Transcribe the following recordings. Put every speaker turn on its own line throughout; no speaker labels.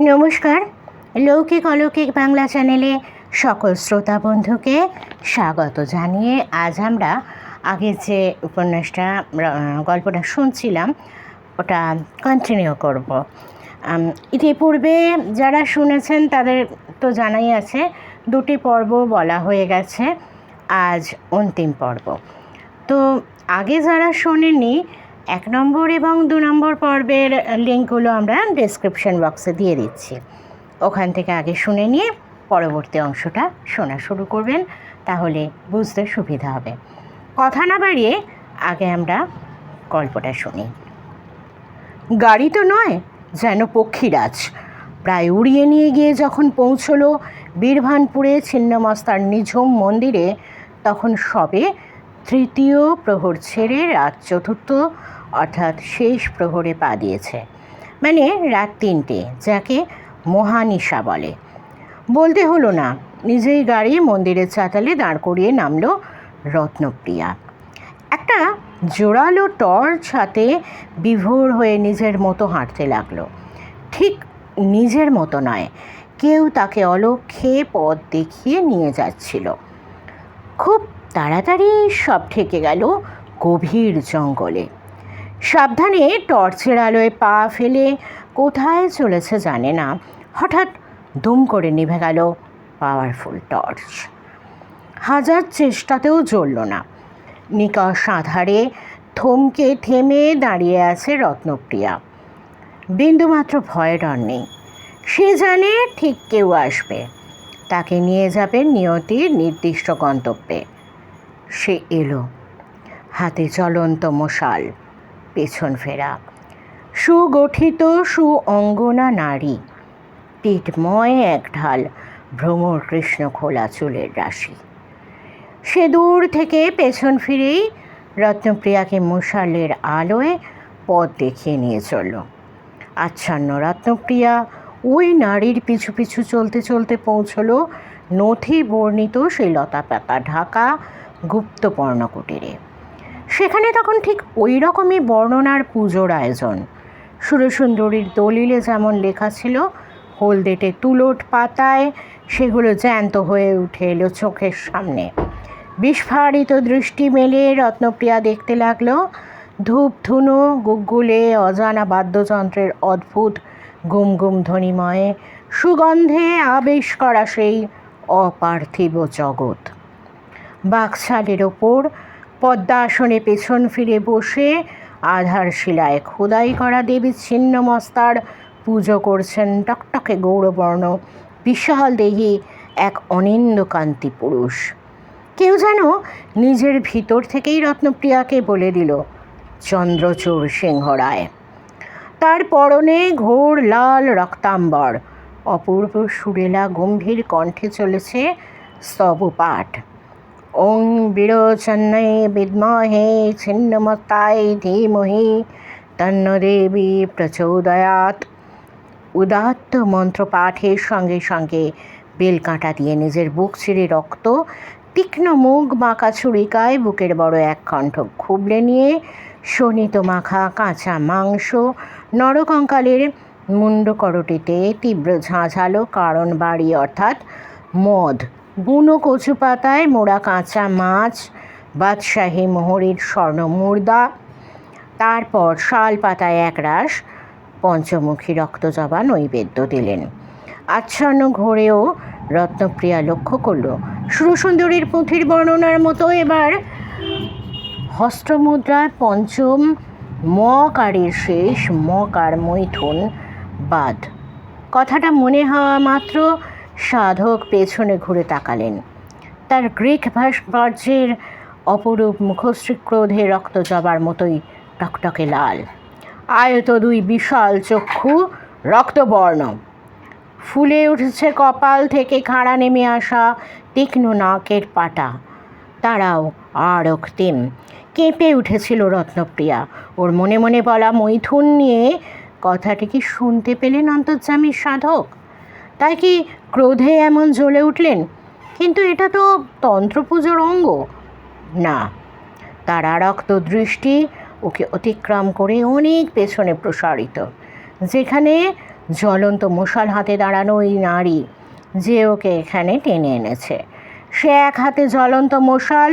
নমস্কার, লৌকিক অলৌকিক বাংলা চ্যানেলে সকল শ্রোতা বন্ধুকে স্বাগত জানিয়ে আজ আমরা আগের যে উপন্যাসটা গল্পটা শুনছিলাম ওটা কন্টিনিউ করব। ইতিপূর্বে যারা শুনেছেন তাদের তো জানাই আছে, 2টি পর্ব বলা হয়ে গেছে, আজ অন্তিম পর্ব। তো আগে যারা শোনেনি 1 নম্বর এবং 2 নম্বর পর্বের লিঙ্কগুলো আমরা ডেসক্রিপশন বক্সে দিয়ে দিচ্ছি, ওখান থেকে আগে শুনে নিয়ে পরবর্তী অংশটা শোনা শুরু করবেন, তাহলে বুঝতে সুবিধা হবে। কথা না বাড়িয়ে আগে আমরা গল্পটা শুনি। গাড়ি তো নয়, যেন পক্ষীরাজ। প্রায় উড়িয়ে নিয়ে গিয়ে যখন পৌঁছলো বীরভানপুরে ছিন্নমস্তার নিঝুম মন্দিরে, তখন সবে 3য় প্রহর ছেড়ে রাত 4র্থ অর্থাৎ শেষ প্রহরে পা দিয়েছে, মানে রাত 3টে, যাকে মহানিশা বলে। বলতে হলো না, নিজেই গাড়ি মন্দিরের চাতালে দাঁড় করিয়ে নামলো রত্নপ্রিয়া। একটা জোরালো টর্চ হাতে বিভোর হয়ে নিজের মতো হাঁটতে লাগলো। ঠিক নিজের মতো নয়, কেউ তাকে অলক্ষ্যে পথ দেখিয়ে নিয়ে যাচ্ছিল। খুব তাড়াতাড়ি সব ঠেকে গেল গভীর জঙ্গলে। সাবধানে টর্চের আলোয় পা ফেলে কোথায় চলেছে জানে না, হঠাৎ দুম করে নিভে গেল পাওয়ারফুল টর্চ। হাজার চেষ্টাতেও জ্বলল না। নিকষ আধারে থমকে থেমে দাঁড়িয়ে আছে রত্নপ্রিয়া। বিন্দুমাত্র ভয় ডর নেই। সে জানে ঠিক কেউ আসবে, তাকে নিয়ে যাবে নিয়তির নির্দিষ্ট গন্তব্যে। সে এলো, হাতে জ্বলন্ত মশাল, পেছন ফেরা, সুগঠিত অঙ্গনা নারী, পিঠময় এক ঢাল ভ্রমর কৃষ্ণ খোলা চুলের রাশি। সে দূর থেকে পেছন ফিরেই রত্নপ্রিয়াকে মশালের আলোয় পথ দেখিয়ে নিয়ে চলল। আচ্ছন্ন রত্নপ্রিয়া ওই নারীর পিছু পিছু চলতে চলতে পৌঁছলো নথি বর্ণিত সেই লতাপাতা ঢাকা গুপ্ত পর্ণকুটিরে। সেখানে তখন ঠিক ওই রকমই বর্ণনার পুজোর আয়োজন। সুরসুন্দরীর দলিলে যেমন লেখা ছিল, হলদেটে তুলট পাতায় সেগুলো জ্যান্ত হয়ে উঠে এলো চোখের সামনে। বিস্ফারিত দৃষ্টি মেলে রত্নপ্রিয়া দেখতে লাগলো ধূপ ধুনো গুগ্গুলে অজানা বাদ্যযন্ত্রের অদ্ভুত গুম গুম ধ্বনিময়ে সুগন্ধে আবেশ করা সেই অপার্থিব জগৎ। বাকছালের ওপর পদ্মাসনে পেছন ফিরে বসে আধার শিলায় খোদাই করা দেবী ছিন্নমস্তার পুজো করছেন টকটকে গৌরবর্ণ বিশাল দেহী এক অনিন্দকান্তি পুরুষ। কেউ যেন নিজের ভিতর থেকেই রত্নপ্রিয়াকে বলে দিল, চন্দ্রচূড় সিংহরায়। তার পরনে ঘোর লাল রক্তাম্বর, অপূর্ব সুরেলা গম্ভীর কণ্ঠে চলেছে স্তবপাঠ। ওং বীরচন্নৈ বিদ্মহে ছিন্নমস্তায় ধীমহি তন্ন দেবী প্রচোদয়াৎ। উদাত্ত মন্ত্রপাঠের সঙ্গে সঙ্গে বেলকাঁটা দিয়ে নিজের বুক চিরে রক্ত তীক্ষ্ণ মুখ বাঁকা ছুরিকায় বুকের বড় এক কণ্ঠ খুবলে নিয়ে শোণিত মাখা কাঁচা মাংস নরকঙ্কালের মুন্ডকরটিতে তীব্র ঝাঁঝালো কারণ বাড়ি অর্থাৎ মদ, বুনো কচু পাতায় মোড়া কাঁচা মাছ, বাদশাহী মোহরের স্বর্ণ মুর্দা, তারপর শাল পাতায় একরাশ পঞ্চমুখী রক্তজবা নৈবেদ্য দিলেন। আচ্ছন্ন ঘোরেও রত্নপ্রিয়া লক্ষ্য করল সুরসুন্দরীর পুঁথির বর্ণনার মতো এবার হস্তমুদ্রায় পঞ্চম মকারের শেষ মকার মৈথুন বাদ। কথাটা মনে হওয়া মাত্র সাধক পেছনে ঘুরে তাকালেন। তার গ্রিক ভাস্কর্যের অপরূপ মুখশ্রী ক্রোধে রক্তজবার মতোই টকটকে লাল, আয়ত 2 বিশাল চক্ষু রক্তবর্ণ, ফুলে উঠেছে কপাল থেকে খাড়া নেমে আসা তীক্ষ্ণ নাকের পাটা, তারাও আর রক্তিম। কেঁপে উঠেছিল রত্নপ্রিয়া। ওর মনে মনে বলা মৈথুন নিয়ে কথাটি কি শুনতে পেলেন অন্তর্যামী সাধক? তাই কি ক্রোধে এমন জ্বলে উঠলেন? কিন্তু এটা তো তন্ত্রপুজোর অঙ্গ না। তার আরক্ত দৃষ্টি ওকে অতিক্রম করে অনেক পেছনে প্রসারিত, যেখানে জ্বলন্ত মশাল হাতে দাঁড়ানো ওই নারী যে ওকে এখানে টেনে এনেছে। সে এক হাতে জ্বলন্ত মশাল,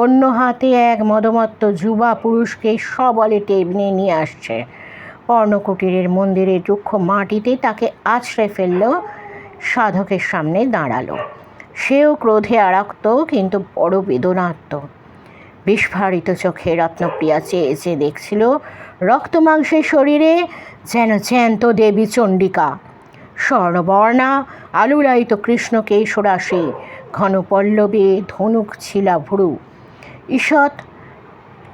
অন্য হাতে এক মদমত্ত যুবা পুরুষকে সবলে টেনে নিয়ে আসছে। পর্ণকুটিরের মন্দিরের রুক্ষ মাটিতে তাকে আছড়ে ফেলল, সাধকের সামনে দাঁড়ালো। সেও ক্রোধে আরাক্ত, কিন্তু বড় বেদনার্ত। বিস্ফারিত চোখে রত্নপ্রিয়া চেয়ে চেয়ে দেখছিল রক্তমাংসের শরীরে যেন জ্যান্ত দেবী চণ্ডিকা। স্বর্ণবর্ণা আলুলায়িত কৃষ্ণকেশরাশি, ঘন পল্লবে ধনুক ছিলা ভ্রু, ঈষৎ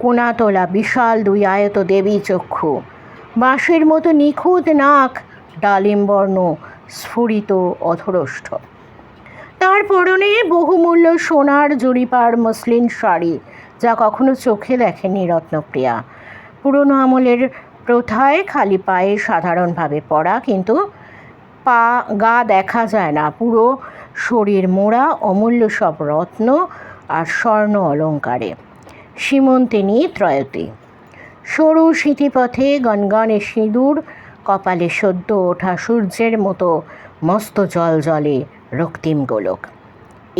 কোনাতলা বিশাল দুই আয়ত দেবী চক্ষু, বাঁশের মতো নিখুঁত নাক, ডালিমবর্ণ স্ফুরিত অধরষ্ঠ। তার পরনে বহুমূল্য সোনার জরিপার মসলিন শাড়ি, যা কখনো চোখে দেখেনি রত্নপ্রিয়া। পুরনো আমলের প্রথায় খালি পায়ে সাধারণভাবে পরা, কিন্তু গা দেখা যায় না, পুরো শরীর মোড়া অমূল্য সব রত্ন আর স্বর্ণ অলঙ্কারে। সীমন্তিনী ত্রয়তী। সরু সিঁথিপথে গনগনে সিঁদুর, কপালে সদ্য ওঠা সূর্যের মতো মস্ত জল জলে রক্তিম গোলক।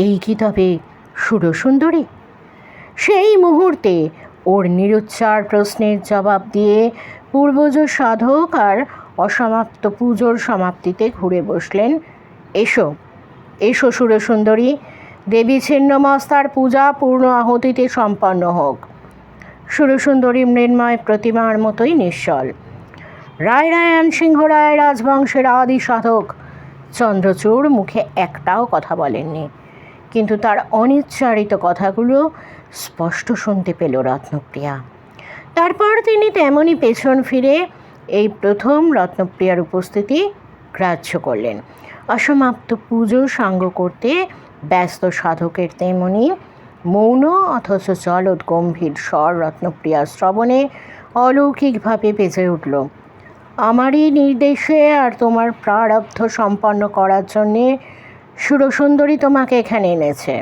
এই কি তবে সুরসুন্দরী? সেই মুহূর্তে ওর নিরুচ্চার প্রশ্নের জবাব দিয়ে পূর্বজ সাধক আর অসমাপ্ত পুজোর সমাপ্তিতে ঘুরে বসলেন। এসো এসো সুরসুন্দরী, দেবী ছিন্নমস্তার পূজা পূর্ণ আহুতিতে সম্পন্ন হোক। সুরসুন্দরী মৃন্ময় প্রতিমার মতোই নিশ্চল। রায়রায়ণ সিংহ রায় রাজবংশের আদি সাধক চন্দ্রচূড় মুখে একটাও কথা বলেননি, কিন্তু তার অনিচ্ছারিত কথাগুলো স্পষ্ট শুনতে পেল রত্নপ্রিয়া। তারপর তিনি তেমনই পেছন ফিরে এই প্রথম রত্নপ্রিয়ার উপস্থিতি গ্রাহ্য করলেন। অসমাপ্ত পুজো সাঙ্গ করতে ব্যস্ত সাধকের তেমনি মৌন অথচ জলদ গম্ভীর স্বর রত্নপ্রিয়ার শ্রবণে অলৌকিকভাবে বেজে উঠল। আমারই নির্দেশে আর তোমার প্রারব্ধ সম্পন্ন করার জন্যে সুরসুন্দরী তোমাকে এখানে এনেছে।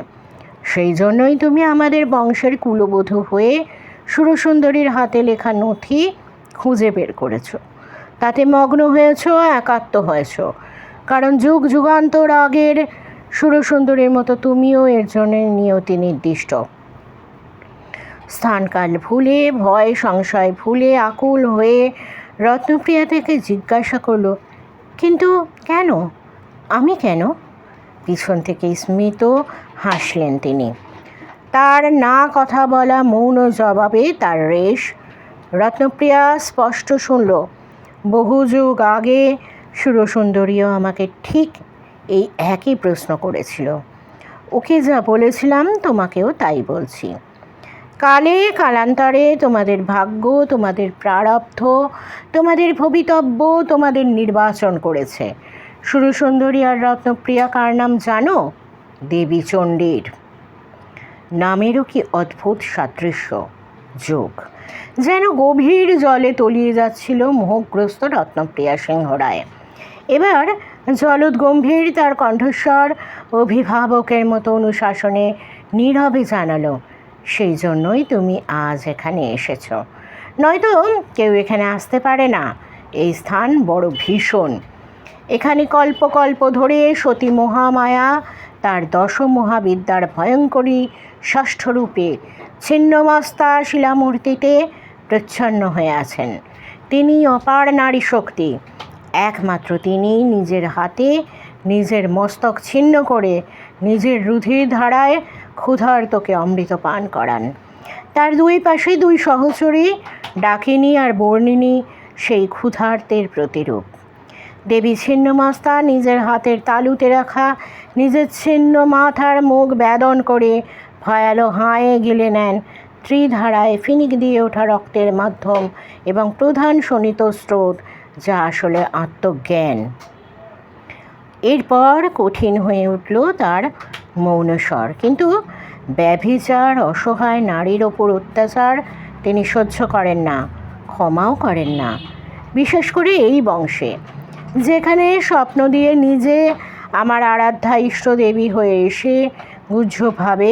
সেই জন্যই তুমি আমাদের বংশের কুলবধূ হয়ে সুরসুন্দরীর হাতে লেখা নথি খুঁজে বের করেছ, তাতে মগ্ন হয়েছ, একাত্ম হয়েছ। কারণ যুগ যুগান্তর আগের সুরসুন্দরীর মতো তুমিও এর জন্য নিয়তি নির্দিষ্ট। স্থানকাল ভুলে, ভয় সংশয় ভুলে আকুল হয়ে রত্নপ্রিয়া থেকে জিজ্ঞাসা করল, কিন্তু কেন? আমি কেন? পিছন থেকে স্মিত হাসলেন তিনি। তার না কথা বলা মৌন জবাবে তার রেশ রত্নপ্রিয়া স্পষ্ট শুনল। বহু যুগ আগে সুরসুন্দরীও আমাকে ঠিক এই একই প্রশ্ন করেছিল। ওকে যা বলেছিলাম তোমাকেও তাই বলছি। কালে কালান্তরে তোমাদের ভাগ্য, তোমাদের প্রারব্ধ, তোমাদের ভবিতব্য তোমাদের নির্বাচন করেছে। সুরসুন্দরী আর রত্নপ্রিয়া কার নাম জানো? দেবী চণ্ডীর। নামেরও কি অদ্ভুত সাদৃশ্য, যোগ! যেন গভীর জলে তলিয়ে যাচ্ছিল মোহগ্রস্ত রত্নপ্রিয়া সিংহ রায়। এবার জলদ গম্ভীর তার কণ্ঠস্বর অভিভাবকের মতো অনুশাসনে নীরবে জানালো, সেই জন্যই তুমি আজ এখানে এসেছ, নয়তো কেউ এখানে আসতে পারে না। এই স্থান বড় ভীষণ। এখানে কল্প কল্প ধরে সতী মহামায়া তার দশমহাবিদ্যার ভয়ঙ্করী ষষ্ঠরূপে ছিন্নমস্তা শিলামূর্তিতে প্রচ্ছন্ন হয়ে আছেন। তিনি অপার নারী শক্তি। একমাত্র তিনি নিজের হাতে নিজের মস্তক ছিন্ন করে নিজের রুধির ধারায় ক্ষুধার্তকে অমৃত পান করান। তার দুই পাশে দুই সহচরী ডাকিনী আর বর্ণিনী সেই ক্ষুধার্তের প্রতিরূপ। দেবী ছিন্নমস্তা নিজের হাতের তালুতে রাখা নিজের ছিন্ন মাথার মুখ বেদন করে ভয়ালো হায়ে গিলে নেন ত্রিধারায় ফিনিক দিয়ে ওঠা রক্তের মাধ্যম এবং প্রধান শোণিত স্রোত, যা আসলে আত্মজ্ঞান। এরপর কঠিন হয়ে উঠল তার মৌনস্বর। কিন্তু ব্যভিচার, অসহায় নারীর ওপর অত্যাচার তিনি সহ্য করেন না, ক্ষমাও করেন না। বিশেষ করে এই বংশে, যেখানে স্বপ্ন দিয়ে নিজে আমার আরাধ্যা ইষ্টদেবী হয়ে এসে গুহ্যভাবে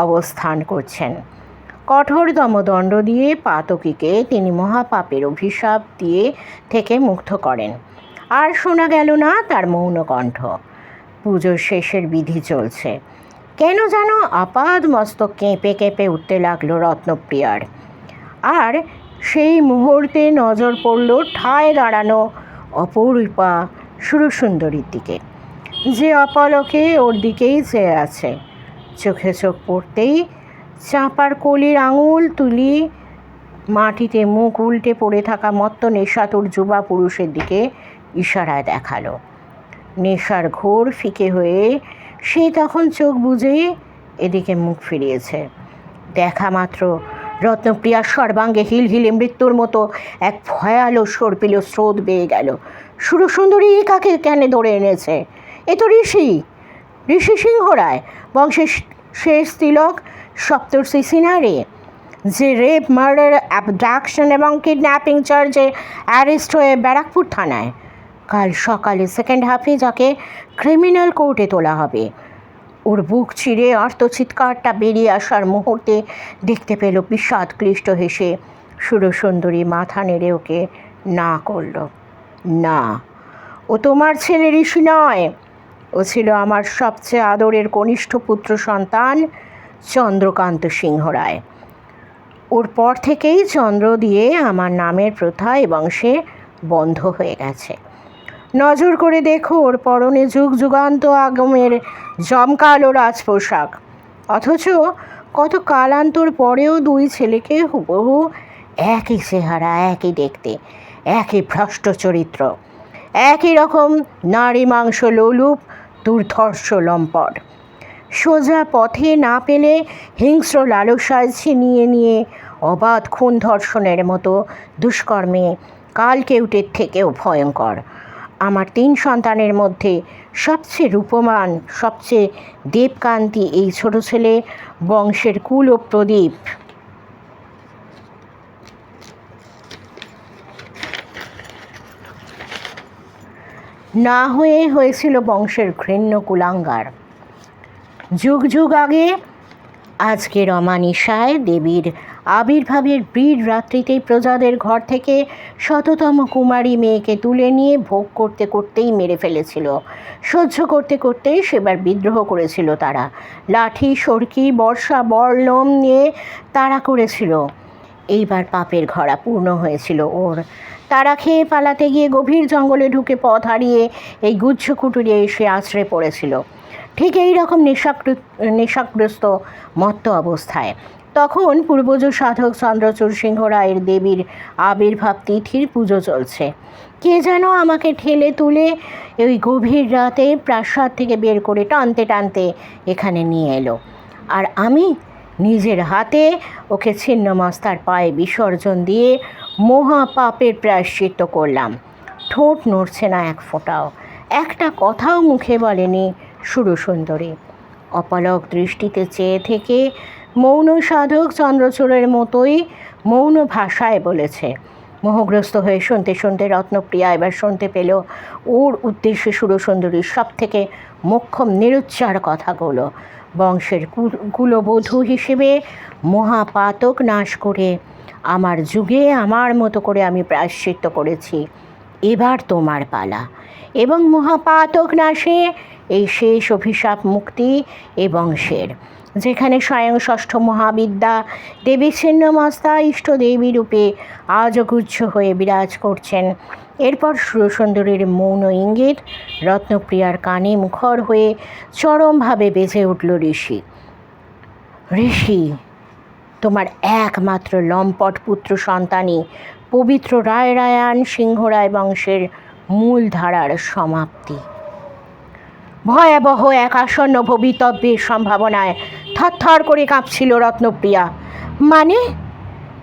অবস্থান করছেন। কঠোরতম দণ্ড দিয়ে পাতকীকে তিনি মহাপাপের অভিশাপ দিয়ে থেকে মুক্ত করেন। আর শোনা গেল না তার মৌন কণ্ঠ। পুজোর শেষের বিধি চলছে। কেন যেন আপাদ মস্তক কেঁপে কেঁপে উঠতে লাগলো রত্নপ্রিয়ার। আর সেই মুহূর্তে নজর পড়ল ঠায় দাঁড়ানো অপরূপা সুরসুন্দরীর দিকে, যে অপলকে ওর দিকেই চেয়ে আছে। চোখে চোখ পড়তেই চাঁপার কলির আঙুল তুলি মাটিতে মুখ উল্টে পড়ে থাকা মত্ত নেশাতুর যুবা পুরুষের দিকে ইশারায় দেখালো। নেশার ঘোর ফিকে হয়ে সে তখন চোখ বুজেই এদিকে মুখ ফিরিয়েছে। দেখা মাত্র রত্নপ্রিয়ার সর্বাঙ্গে হিলহিলে মৃত্যুর মতো এক ভয়ালো সর্পিল স্রোত বেয়ে গেল। সুরসুন্দরী কাকে কেন ধরে এনেছে? এ তো ঋষি সিংহ রায়, বংশের শেষ তিলক, সপ্তর্ষি সিনারে, যে রেপ, মার্ডার, অ্যাবডাকশন এবং কিডন্যাপিং চার্জে অ্যারেস্ট হয়ে ব্যারাকপুর থানায়। কাল সকালে সেকেন্ড হাফে যাকে ক্রিমিনাল কোর্টে তোলা হবে। ওর বুক চিরে আর্তচিৎকারটা বেরিয়ে আসার মুহূর্তে দেখতে পেল বিষাদ ক্লিষ্ট হেসে সুরসুন্দরী মাথা নেড়ে ওকে না করল। না, ও তোমার ছেলে ঋষি নয়, ও ছিল আমার সবচেয়ে আদরের কনিষ্ঠ পুত্র সন্তান চন্দ্রকান্ত সিংহ রায়। ওর পর থেকেই চন্দ্র দিয়ে আমার নামের প্রথা এ বংশে বন্ধ হয়ে গেছে। নজর করে দেখো, ওর পরনে যুগ যুগান্ত আগমের জমকালো রাজপোশাক, অথচ কত কালান্তর পরেও দুই ছেলেকে হুবহু একই চেহারা, একই দেখতে, একই ভ্রষ্ট চরিত্র, একই রকম নারী মাংস লোলুপ দুর্ধর্ষ লম্পট। সোজা পথে না পেলে হিংস্র লালসায় ছিনিয়ে নিয়ে অবাধ খুন ধর্ষণের মতো দুষ্কর্মে কালকেউটের থেকেও ভয়ঙ্কর। আমার 3 সন্তানের মধ্যে সবচেয়ে রূপমান, সবচেয়ে দেবকান্তি এই ছোট ছেলে বংশের কুল ও প্রদীপ। না হয়েছিল বংশের ঘৃণ্য কুলাঙ্গার। যুগ যুগ আগে আজকের অমানিসায় দেবীর আবির্ভাবের বীর রাত্রিতেই প্রজাদের ঘর থেকে শততম কুমারী মেয়েকে তুলে নিয়ে ভোগ করতে করতেই মেরে ফেলেছিল। সহ্য করতে করতেই সেবার বিদ্রোহ করেছিল তারা। লাঠি, সরকি, বর্ষা, বর্লম নিয়ে তাড়া করেছিল। এইবার পাপের ঘড়া পূর্ণ হয়েছিল ওর। তারা খেয়ে পালাতে গিয়ে গভীর জঙ্গলে ঢুকে পথ হারিয়ে এই গুচ্ছ কুটুরে এসে আছড়ে পড়েছিল, ঠিক এই রকম নেশাগ্রস্ত মত্ত অবস্থায়। তখন পূর্বজ সাধক চন্দ্রচূড় সিংহ রায়ের দেবীর আবির্ভাব তিথির পুজো চলছে। কে যেন আমাকে ঠেলে তুলে ওই গভীর রাতে প্রাসাদ থেকে বের করে টানতে টানতে এখানে নিয়ে এলো। আর আমি নিজের হাতে ওকে ছিন্নমস্তার পায়ে বিসর্জন দিয়ে মহা পাপের প্রায়শ্চিত্ত করলাম। ঠোঁট নড়ছে না এক ফোঁটাও, একটা কথাও মুখে বলেনি সুরসুন্দরী। অপলক দৃষ্টিতে চেয়ে থেকে মৌন সাধক চন্দ্রচূড়ের মতোই মৌন ভাষায় বলেছে। মোহগ্রস্ত হয়ে শুনতে শুনতে রত্নপ্রিয়া এবার শুনতে পেল ওর উদ্দেশ্যে সুরসুন্দরীর সব থেকে মোক্ষম নিরুচ্চার কথাগুলো। বংশের কুলবধূ হিসেবে মহাপাতক নাশ করে আমার যুগে আমার মতো করে আমি প্রায়শ্চিত্ত করেছি। এবার তোমার পালা, এবং মহাপাতক নাশে এই শেষ অভিশাপ মুক্তি এ বংশের, যেখানে স্বয়ং ষষ্ঠ মহাবিদ্যা দেবী ছিন্নমস্তা ইষ্টদেবী রূপে আজগুচ্ছ হয়ে বিরাজ করছেন। এরপর সুরসুন্দরীর মৌন ইঙ্গিত রত্নপ্রিয়ার কানে মুখর হয়ে চরমভাবে বেজে উঠল। ঋষি, তোমার একমাত্র লম্পট পুত্র সন্তানই পবিত্র রায়রায়ান সিংহরায় বংশের মূল ধারার সমাপ্তি। ভয়াবহ এক আসন্ন ভবিতব্যের সম্ভাবনায় থরথর করে কাঁপছিল রত্নপ্রিয়া। মানে?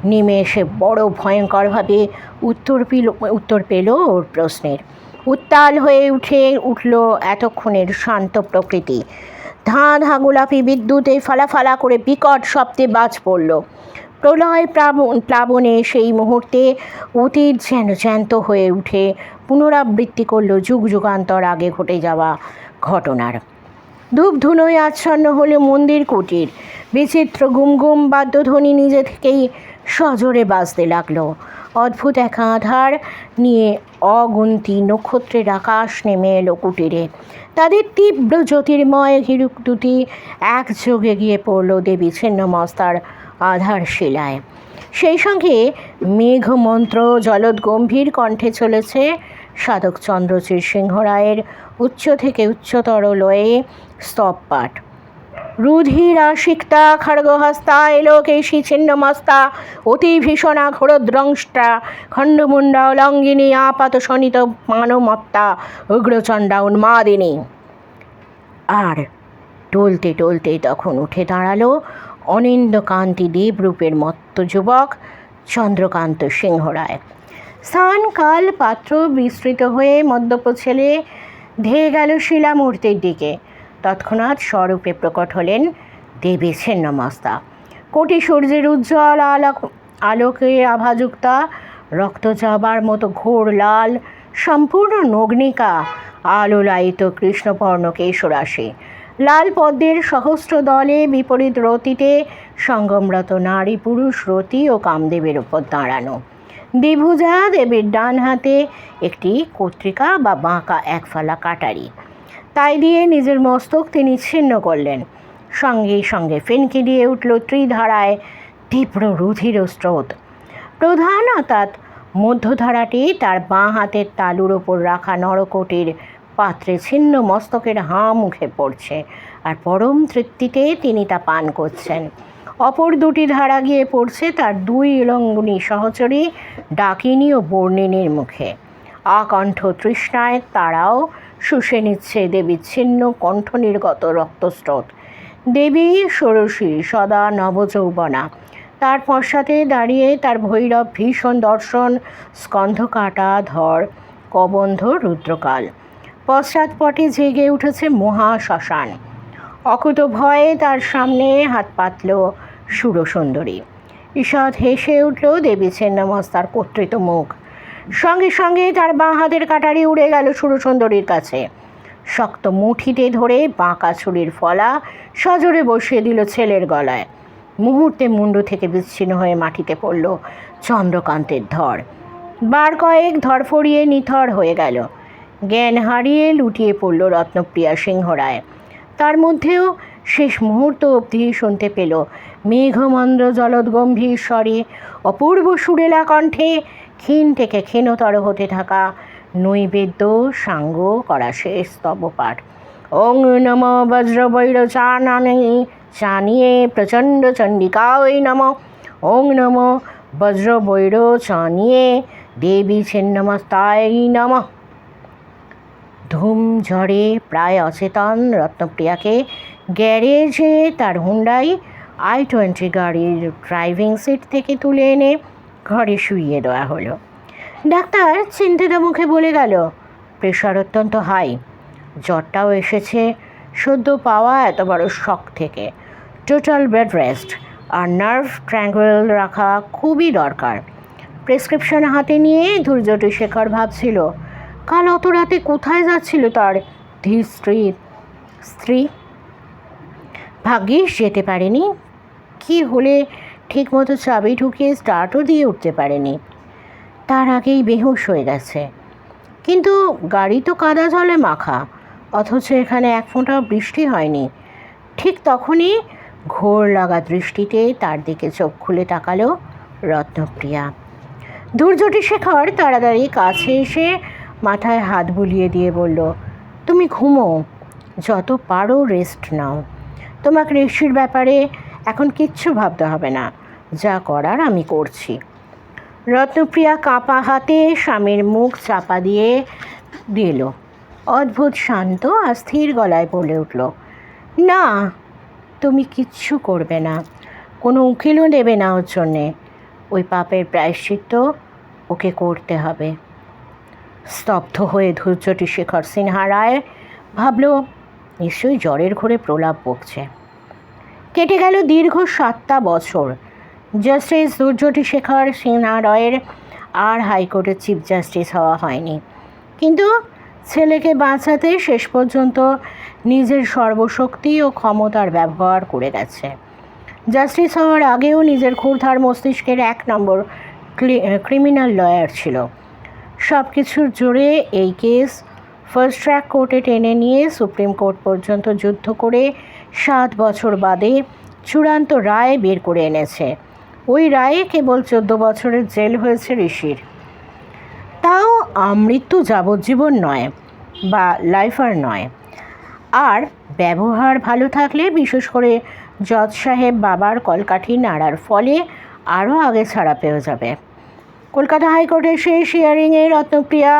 নেমে এসে বড় ভয়ঙ্করভাবে উত্তর পেল ওর প্রশ্নের। উত্তাল হয়ে উঠল এতক্ষণের শান্ত প্রকৃতি। ধাঁ ধাঁ গোলাপি বিদ্যুতে ফালাফালা করে বিকট শব্দে বাজ পড়ল। প্রলয় প্লাবনে সেই মুহূর্তে অতীত যেন জ্যান্ত হয়ে উঠে পুনরাবৃত্তি করল যুগ যুগান্তর আগে ঘটে যাওয়া ঘটনার। ধূপধুনোয় আচ্ছন্ন হলো মন্দির কুটির। বিচিত্র গুমগুম বাদ্যধ্বনি নিজে থেকেই সজোরে বাজতে লাগলো। অদ্ভুত এক আধার নিয়ে অগুন্তি নক্ষত্রের আকাশ নেমে এলো কুটিরে। তাদের তীব্র জ্যোতির্ময় হিরুক দুটি একযোগে গিয়ে পড়ল দেবী ছিন্নমস্তার আধার শিলায়। সেই সঙ্গে মেঘমন্ত্র জলদ গম্ভীর কণ্ঠে চলেছে সাধক চন্দ্রচূড় সিংহরায়ের উচ্চ থেকে উচ্চতর লয়ে স্তব পাঠ। রুধিরাসিক্তা খড়গহস্তা এলোকেশী ছিন্নমস্তা অতি ভীষণা ঘোরদ্রংষ্টা খণ্ডমুণ্ডা অলঙ্গিনী আপাত শনিত মানমত্তা উগ্রচণ্ডা উন্মাদিনী। আর টলতে টলতে তখন উঠে দাঁড়ালো অনিন্দকান্তি দেবরূপের মত্ত যুবক চন্দ্রকান্ত সিংহরায়। স্থান কাল পাত্র বিস্তৃত হয়ে মদ্যপ ছেলে ধেয়ে গেল শিলামূর্তির দিকে। তৎক্ষণাৎ স্বরূপে প্রকট হলেন দেবী ছিন্নমস্তা। কোটি সূর্যের উজ্জ্বল আলোকে আভাযুক্তা, রক্তজবার মতো ঘোর লাল, সম্পূর্ণ নগ্নিকা, আলোলায়িত কৃষ্ণবর্ণ কেশরাশি, লাল পদ্মের সহস্র দলে বিপরীত রতিতে সঙ্গমরত নারী পুরুষ রতি ও কামদেবের উপর দাঁড়ানো। দ্বিভুজা দেবীর ডান হাতে একটি কর্তৃকা বা বাঁকা একফালা কাটারি, তাই দিয়ে নিজের মস্তক তিনি ছিন্ন করলেন। সঙ্গে সঙ্গে ফিনকি দিয়ে উঠল ত্রিধারায় তীব্র রুধির স্রোত। প্রধান অর্থাৎ মধ্যধারাটি তার বাঁ হাতের তালুর ওপর রাখা নরকোটির পাত্রে ছিন্ন মস্তকের হাঁ মুখে পড়ছে, আর পরম তৃপ্তিতে তিনি তা পান করছেন। অপর দুটি ধারা গিয়ে পড়ছে তার দুই উলঙ্গনী সহচরী ডাকিনী ও বর্ণিনীর মুখে। আকণ্ঠ তৃষ্ণায় তারাও শুষে নিচ্ছে দেবীর ছিন্ন কণ্ঠ নির্গত রক্তস্রোত। দেবী ষোড়শী সদা নবযৌবনা, তার পশ্চাতে দাঁড়িয়ে তার ভৈরব ভীষণ দর্শন স্কন্ধকাটা ধর কবন্ধ রুদ্রকাল। পশ্চাৎপটে জেগে উঠেছে মহাশ্মশান। অকুত ভয়ে তার সামনে হাত পাতল সুরসুন্দরী। ঈষৎ হেসে উঠল দেবী ছিন্নমস্তার কর্তৃত মুখ। সঙ্গে সঙ্গে তার বাঁ হাতের কাটারি উড়ে গেল সুরসুন্দরীর কাছে। শক্ত মুঠিতে ধরে বাঁকা ছুরির ফলা সজোরে বসিয়ে দিল ছেলের গলায়। মুহূর্তে মুন্ডু থেকে বিচ্ছিন্ন হয়ে মাটিতে পড়ল চন্দ্রকান্তের ধর। বার কয়েক ধরফড়িয়ে নিথর হয়ে গেল। জ্ঞান হারিয়ে লুটিয়ে পড়ল রত্নপ্রিয়া সিংহরায়। তার মধ্যেও শেষ মুহূর্ত অবধি শুনতে পেল মেঘমন্দ্র জলদ গম্ভীর স্বরে অপূর্ব সুরেলা কণ্ঠে ক্ষীণ থেকে ক্ষীণতর হতে থাকা নৈবেদ্য সাঙ্গ করা শেষ স্তবপাঠ। ওং নম বজ্রবৈর চানিয়ে প্রচণ্ড চণ্ডিকায় নম। ওং নম বজ্রবৈর চানিয়ে দেবী ছিন্নমস্তায় নম। ধূম ঝড়ে প্রায় অচেতন রত্নপ্রিয়াকে গ্যারেজে তার হুন্ডাই i20 গাড়ির ড্রাইভিং সিট থেকে তুলে এনে ঘরে শুইয়ে দেওয়া হলো। ডাক্তার চিন্তিত মুখে বলে গেল, প্রেশার অত্যন্ত হাই, জ্বরটাও এসেছে সদ্য পাওয়া এত বড় শক থেকে। টোটাল বেড রেস্ট আর নার্ভ ট্র্যাঙ্কুইল রাখা খুবই দরকার। প্রেসক্রিপশন হাতে নিয়ে ধৈর্যটি শেখর ভাবছিল কাল অত রাতে কোথায় যাচ্ছিল তার ধীর স্ত্রী। ভাগ্যিস যেতে পারেনি, কি হলে ঠিকমতো চাবি ঢুকিয়ে স্টার্টও দিয়ে উঠতে পারেনি, তার আগেই বেহুশ হয়ে গেছে। কিন্তু গাড়ি তো কাদা জলে মাখা, অথচ এখানে এক ফোঁটাও বৃষ্টি হয়নি। ঠিক তখনই ঘোর লাগা দৃষ্টিতে তার দিকে চোখ খুলে তাকালো রত্নপ্রিয়া। ধৈর্যটি শেখর তাড়াতাড়ি কাছে এসে মাথায় হাত বুলিয়ে দিয়ে বলল, তুমি ঘুমো, যত পারো রেস্ট নাও। তোমাকে ঋষির ব্যাপারে এখন কিচ্ছু ভাবতে হবে না, যা করার আমি করছি। রত্নপ্রিয়া কাঁপা হাতে স্বামীর মুখ চাপা দিয়ে দিল। অদ্ভুত শান্ত আর স্থির গলায় বলে উঠল, না, তুমি কিচ্ছু করবে না, কোনো উকিলও দেবে না ওর জন্যে। ওই পাপের প্রায়শ্চিত্ত ওকে করতে হবে। স্তব্ধ হয়ে ধৈর্যটি শেখর সিনহা রায় ভাবল, নিশ্চয়ই জ্বরের ঘোরে প্রলাপ বকছে। কেটে গেল দীর্ঘ 7টা বছর। জাস্টিস ধৈর্যটি শেখর সিনহা রায়ের আর হাইকোর্টের চিফ জাস্টিস হওয়া হয়নি, কিন্তু ছেলেকে বাঁচাতে শেষ পর্যন্ত নিজের সর্বশক্তি ও ক্ষমতার ব্যবহার করে গেছে। জাস্টিস হওয়ার আগেও নিজের ক্ষুরধার মস্তিষ্কের 1 নম্বর ক্রিমিনাল লয়ার ছিল। সব কিছুর জোরে এই কেস ফার্স্ট ট্র্যাক কোর্টে টেনে নিয়ে সুপ্রিম কোর্ট পর্যন্ত যুদ্ধ করে 7 বছর বাদে চূড়ান্ত রায় বের করে এনেছে। ওই রায়ে কেবল 14 বছরের জেল হয়েছে ঋষির, তাও আমৃত্যু যাবজ্জীবন নয় বা লাইফার নয়। আর ব্যবহার ভালো থাকলে, বিশেষ করে জজ সাহেব বাবার কলকাঠি নাড়ার ফলে, আরও আগে ছাড়া পেয়ে যাবে। কলকাতা হাইকোর্টের শেষ হিয়ারিংয়ে রত্নপ্রিয়া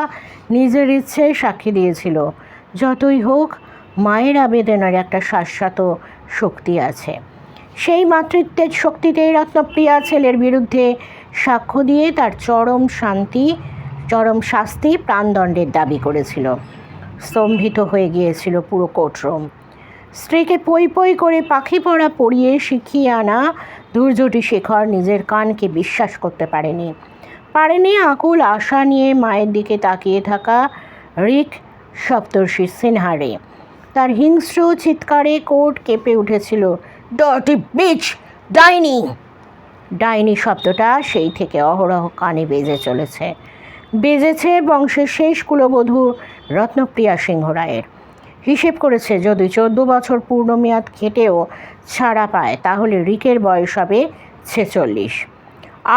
নিজের ইচ্ছেয় সাক্ষী দিয়েছিল। যতই হোক, মায়ের আবেদনের একটা শাশ্বত শক্তি আছে। সেই মাতৃত্বের শক্তিতেই রত্নপ্রিয়া ছেলের বিরুদ্ধে সাক্ষ্য দিয়ে তার চরম শাস্তি প্রাণদণ্ডের দাবি করেছিল। স্তম্ভিত হয়ে গিয়েছিল পুরো কোর্টরুম। স্ত্রীকে পই পই করে পাখি পড়া পড়িয়ে শিখিয়ে আনা দুর্যোটি শেখর নিজের কানকে বিশ্বাস করতে পারেনি। আকুল আশা নিয়ে মায়ের দিকে তাকিয়ে থাকা রিক সপ্তর্ষি সিনহারে। তার হিংস্র চিৎকারে কোর্ট কেঁপে উঠেছিল। ডর্টি বিচ, ডাইনি! ডাইনি শব্দটা সেই থেকে অহরহ কানে বেজেছে বংশের শেষ কুলবধূ রত্নপ্রিয়া সিংহ রায়ের। হিসেব করেছে যদি 14 বছর পূর্ণ মেয়াদ খেটেও ছাড়া পায়, তাহলে রিকের বয়স হবে 46।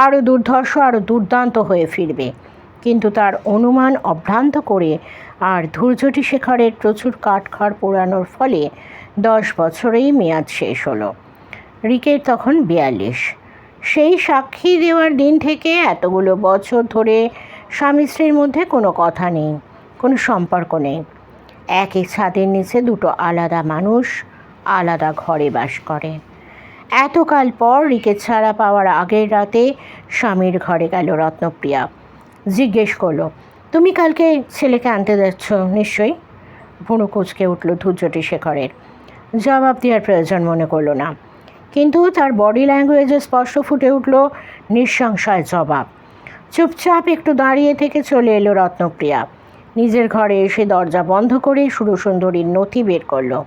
আরও দুর্ধর্ষ, আরও দুর্দান্ত হয়ে ফিরবে। কিন্তু তার অনুমান অভ্রান্ত করে আর ধৈর্যটি শেখরের প্রচুর কাঠখড় পোড়ানোর ফলে 10 বছরেই মেয়াদ শেষ হলো। রিকের তখন 42। সেই সাক্ষী দেওয়ার দিন থেকে এতগুলো বছর ধরে স্বামী স্ত্রীর মধ্যে কোনো কথা নেই, কোনো সম্পর্ক নেই। একই ছাদের নিচে দুটো আলাদা মানুষ আলাদা ঘরে বাস করে। এতকাল পর রিকের ছাড়া পাওয়ার আগের রাতে স্বামীর ঘরে গেল রত্নপ্রিয়া। জিজ্ঞেস করলো, তুমি কালকে ছেলেকে আনতে যাচ্ছ নিশ্চয়ই? ভুরু কুঁচকে উঠল ধৈর্যটি শেখরের। জবাব দেওয়ার প্রয়োজন মনে করলো না, কিন্তু তার বডি ল্যাঙ্গুয়েজে স্পষ্ট ফুটে উঠল নিঃসংশয় জবাব। চুপচাপ একটু দাঁড়িয়ে থেকে চলে এলো রত্নপ্রিয়া। নিজের ঘরে এসে দরজা বন্ধ করে সুরসুন্দরীর নথি বের করলো।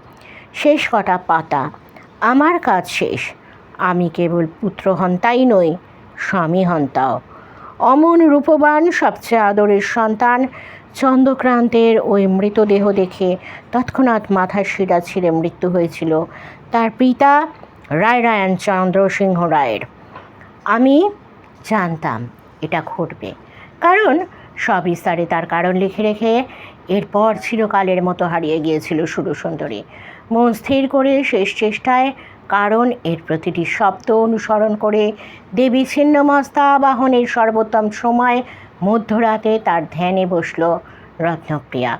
শেষ কটা পাতা। আমার কাজ শেষ। আমি কেবল পুত্র হন্তাই নই, স্বামী হন্তাও। অমন রূপবান সবচেয়ে আদরের সন্তান চন্দ্রক্রান্তের ওই মৃতদেহ দেখে তৎক্ষণাৎ মাথার শিরা ছিঁড়ে মৃত্যু হয়েছিল তার পিতা রায়রায়ণ চন্দ্র সিংহ রায়ের। আমি জানতাম এটা ঘটবে, কারণ সবিস্তারে তার কারণ লিখে রেখে এরপর চিরকালের মতো হারিয়ে গিয়েছিল সুরসুন্দরী। মন স্থির করে শেষ চেষ্টায় কারণ এর প্রতিটি শব্দ অনুসরণ করে দেবী ছিন্নমস্তা আবাহনের সর্বোত্তম সময় মধ্যরাতে তার ধ্যানে বসল রত্নপ্রিয়া।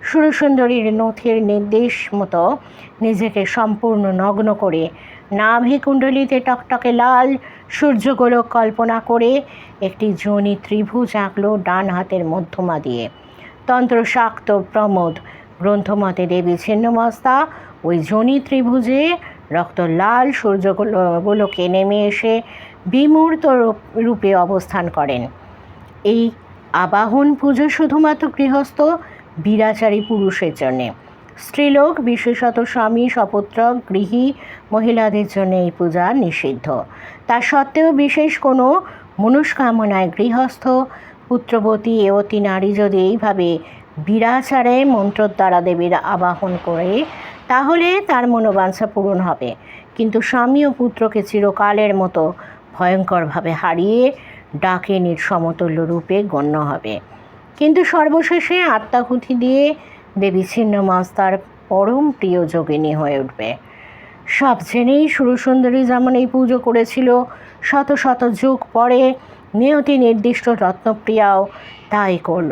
সুরসুন্দরীর নথির নির্দেশ মতো নিজেকে সম্পূর্ণ নগ্ন করে নাভিকুণ্ডলিতে টকটকে লাল সূর্যগোলক কল্পনা করে একটি যোনি ত্রিভুজ আঁকল ডান হাতের মধ্যমা দিয়ে। তন্ত্রশাক্ত প্রমোদ গ্রন্থমতে দেবী ছিন্নমস্তা ওই যোনি ত্রিভুজে রক্ত লাল সূর্যগোলকে নেমে এসে বিমূর্ত রূপে অবস্থান করেন। এই আবাহন পুজো শুধুমাত্র গৃহস্থ বীরাচারী পুরুষের জন্যে। স্ত্রীলোক, বিশেষত স্বামী সপুত্রক গৃহী মহিলাদের জন্য এই পূজা নিষিদ্ধ। তা সত্ত্বেও বিশেষ কোনো মনস্কামনায় গৃহস্থ পুত্রবতী এয়তী নারী যদি এইভাবে বীরাচারে মন্ত্রের দ্বারা দেবীর আবাহন করে, তাহলে তার মনোবাঞ্ছা পূরণ হবে, কিন্তু স্বামী ও পুত্রকে চিরকালের মতো ভয়ঙ্করভাবে হারিয়ে ডাকিনীর সমতুল্য রূপে গণ্য হবে। কিন্তু সর্বশেষে আত্মাহুতি দিয়ে দেবী ছিন্নমস্তার পরম প্রিয় যোগিনী হয়ে উঠবে। সব জেনেই সুরসুন্দরী যেমন এই পুজো করেছিল, শত শত যুগ পরে নিয়তি নির্দিষ্ট রত্নপ্রিয়াও তাই করল।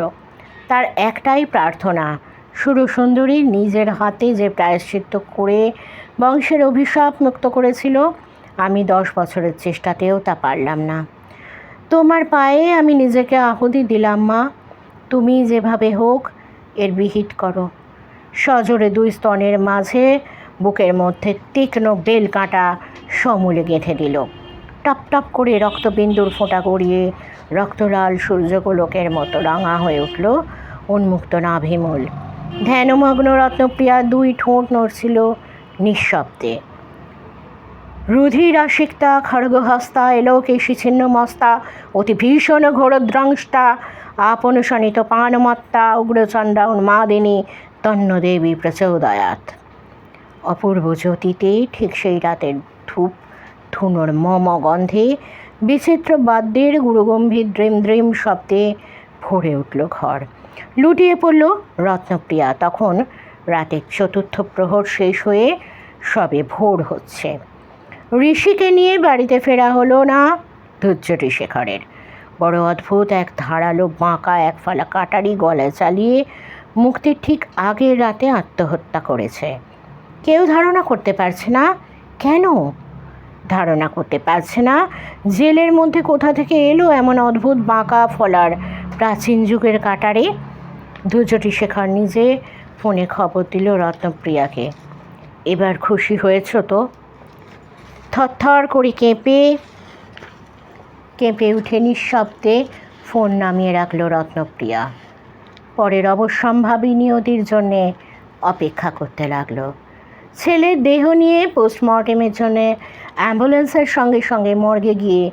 তার একটাই প্রার্থনা, সুরসুন্দরী নিজের হাতে যে প্রায়শ্চিত্ত করে বংশের অভিশাপ মুক্ত করেছিল, আমি 10 বছরের চেষ্টাতেও তা পারলাম না। তোমার পায়ে আমি নিজেকে আহুতি দিলাম মা, তুমি যেভাবে হোক এর বিহিত করো। সজোরে 2 স্তনের মাঝে বুকের মধ্যে তীক্ষ্ণ বেল কাঁটা সমূলে গেঁথে দিল। টপ টপ করে রক্তবিন্দুর ফোঁটা গড়িয়ে রক্তলাল সূর্যগোলকের মতো রাঙা হয়ে উঠল উন্মুক্ত নাভিমূল। ধ্যানমগ্ন রত্নপ্রিয়া 2 ঠোঁট নড়ছিল নিঃশব্দে। রুধিরাসিক্তা খড়গহস্তা এলোকেশী ছিন্ন মস্তা অতি ভীষণ ঘোরদ্রংষ্টা আপন শনিত পানমত্তা উগ্রচণ্ডা উন্মাদিনী তন্নদেবী প্রচোদয়াৎ। অপূর্ব জ্যোতিতে ঠিক সেই রাতের ধূপ ধুনোর মম গন্ধে বিচিত্র বাদ্যের গুরুগম্ভীর দ্রিম দ্রিম শব্দে ভরে উঠল ঘর। লুটিয়ে পড়ল রত্নপ্রিয়া। তখন রাতের চতুর্থ প্রহর শেষ হয়ে সবে ভোর হচ্ছে। ঋষিকে নিয়ে বাড়িতে ফেরা হলো না ধৈর্যটি শেখরের। বড় অদ্ভুত এক ধারালো বাঁকা এক ফালা কাটারি গলায় চালিয়ে মুক্তির ঠিক আগের রাতে আত্মহত্যা করেছে। কেউ ধারণা করতে পারছে না কেন, ধারণা করতে পারছে না জেলের মধ্যে কোথা থেকে এলো এমন অদ্ভুত বাঁকা ফলার প্রাচীন যুগের কাটারি। ধৈর্যটি শেখর নিজে ফোনে খবর দিল রত্নপ্রিয়াকে। এবার খুশি হয়েছ তো? থরথর করে কেঁপে উঠে নিঃশব্দে ফোন নামিয়ে রাখল রত্নপ্রিয়া। পরের অবশ্যম্ভাবী নিয়তির জন্যে অপেক্ষা করতে লাগলো। ছেলের দেহ নিয়ে পোস্টমর্টেমের জন্যে অ্যাম্বুলেন্সের সঙ্গে সঙ্গে মর্গে গিয়ে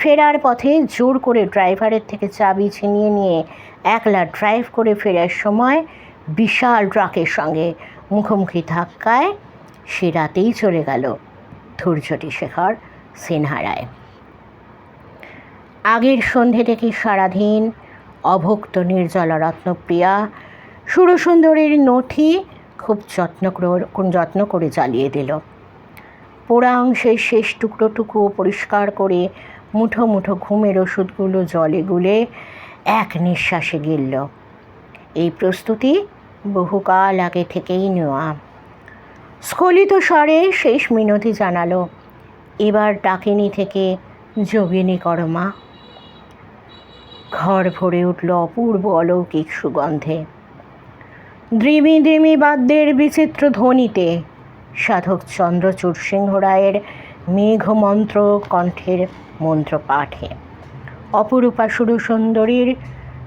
ফেরার পথে জোর করে ড্রাইভারের থেকে চাবি ছিনিয়ে নিয়ে একলা ড্রাইভ করে ফেরার সময় বিশাল ট্রাকের সঙ্গে মুখোমুখি ধাক্কায় সে রাতেই চলে গেল ধৈর্যটি শেখর সিনহারায়। আগের সন্ধে থেকে সারাদিন অভুক্ত নির্জলা রত্নপ্রিয়া সুরসুন্দরীর নথি খুব যত্ন করে জ্বালিয়ে দিল। পোড়া অংশের শেষ টুকরোটুকু পরিষ্কার করে মুঠো মুঠো ঘুমের ওষুধগুলো জলে গুলে এক নিঃশ্বাসে গিলল। এই প্রস্তুতি বহুকাল আগে থেকেই নেওয়া। স্খলিত স্বরে শেষ মিনতি জানালো, এবার ডাকিনী থেকে যোগিনী করো মা। ঘর ভরে উঠল অপূর্ব অলৌকিক সুগন্ধে। দ্রিমি দ্রিমি বাদ্যের বিচিত্র ধ্বনিতে সাধক চন্দ্রচূড় সিংহ রায়ের মেঘমন্ত্র কণ্ঠের মন্ত্র পাঠে, অপরূপা সুরসুন্দরীর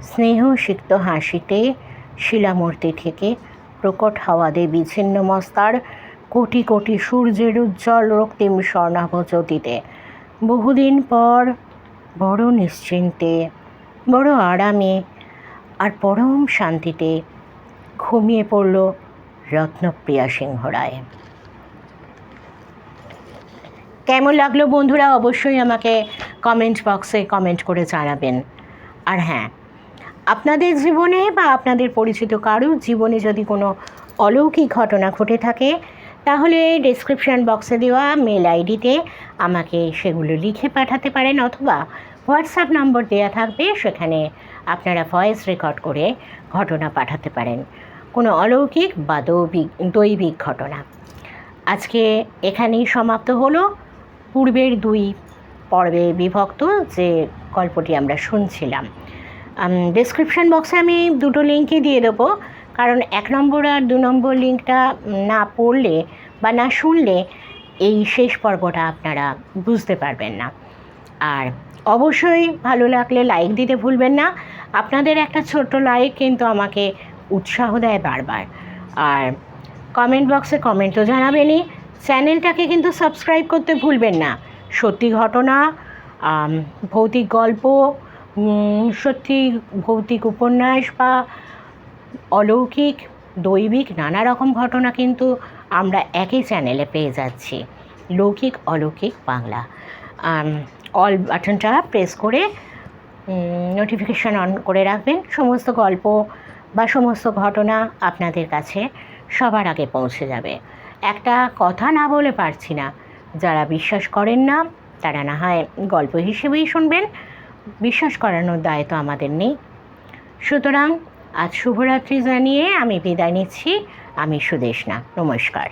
স্নেহসিক্ত হাসিতে শিলামূর্তি থেকে প্রকট হাওয়াদে বিচ্ছিন্ন মস্তার কোটি কোটি সূর্যের উজ্জ্বল রক্তিম স্বর্ণাভ জ্যোতিতে বহুদিন পর বড় নিশ্চিন্তে, বড় আরামে আর পরম শান্তিতে ঘুমিয়ে পড়ল রত্নপ্রিয়া সিংহ রায়। কেমন লাগলো বন্ধুরা অবশ্যই আমাকে কমেন্ট বক্সে কমেন্ট করে জানাবেন। আর হ্যাঁ, আপনাদের জীবনে বা আপনাদের পরিচিত কারুর জীবনে যদি কোনো অলৌকিক ঘটনা ঘটে থাকে তাহলে ডেসক্রিপশন বক্সে দেওয়া মেল আইডিতে আমাকে সেগুলো লিখে পাঠাতে পারেন, অথবা হোয়াটসঅ্যাপ নম্বর দেওয়া থাকবে, সেখানে আপনারা ভয়েস রেকর্ড করে ঘটনা পাঠাতে পারেন, কোনো অলৌকিক বা দৈবিক ঘটনা। আজকে এখানেই সমাপ্ত হলো পূর্বের 2 পর্বে বিভক্ত যে গল্পটি আমরা শুনছিলাম। ডেসক্রিপশন বক্সে আমি 2টো লিঙ্কই দিয়ে দেবো, কারণ 1 নম্বর আর 2 নম্বর লিঙ্কটা না পড়লে বা না শুনলে এই শেষ পর্বটা আপনারা বুঝতে পারবেন না। আর অবশ্যই ভালো লাগলে লাইক দিতে ভুলবেন না। আপনাদের একটা ছোট্ট লাইক কিন্তু আমাকে উৎসাহ দেয় বারবার। আর কমেন্ট বক্সে কমেন্ট তো জানাবেনই, চ্যানেলটাকে কিন্তু সাবস্ক্রাইব করতে ভুলবেন না। সত্যি ঘটনা, ভৌতিক গল্প, সত্যি ভৌতিক উপন্যাস বা অলৌকিক দৈবিক নানা রকম ঘটনা কিন্তু আমরা একই চ্যানেলে পেয়ে যাচ্ছি, লৌকিক অলৌকিক বাংলা। অল বাটনটা প্রেস করে নোটিফিকেশান অন করে রাখবেন। সমস্ত গল্প বা সমস্ত ঘটনা আপনাদের কাছে সবার আগে পৌঁছে যাবে। একটা কথা না বলে পারছি না, যারা বিশ্বাস করেন না তারা না হয় গল্প হিসেবেই শুনবেন, বিশ্বাস করানোর দায় তো আমাদের নেই। সুতরাং আজ শুভরাত্রি জানিয়ে আমি বিদায় নিচ্ছি। আমি সুদেষ্ণা, নমস্কার।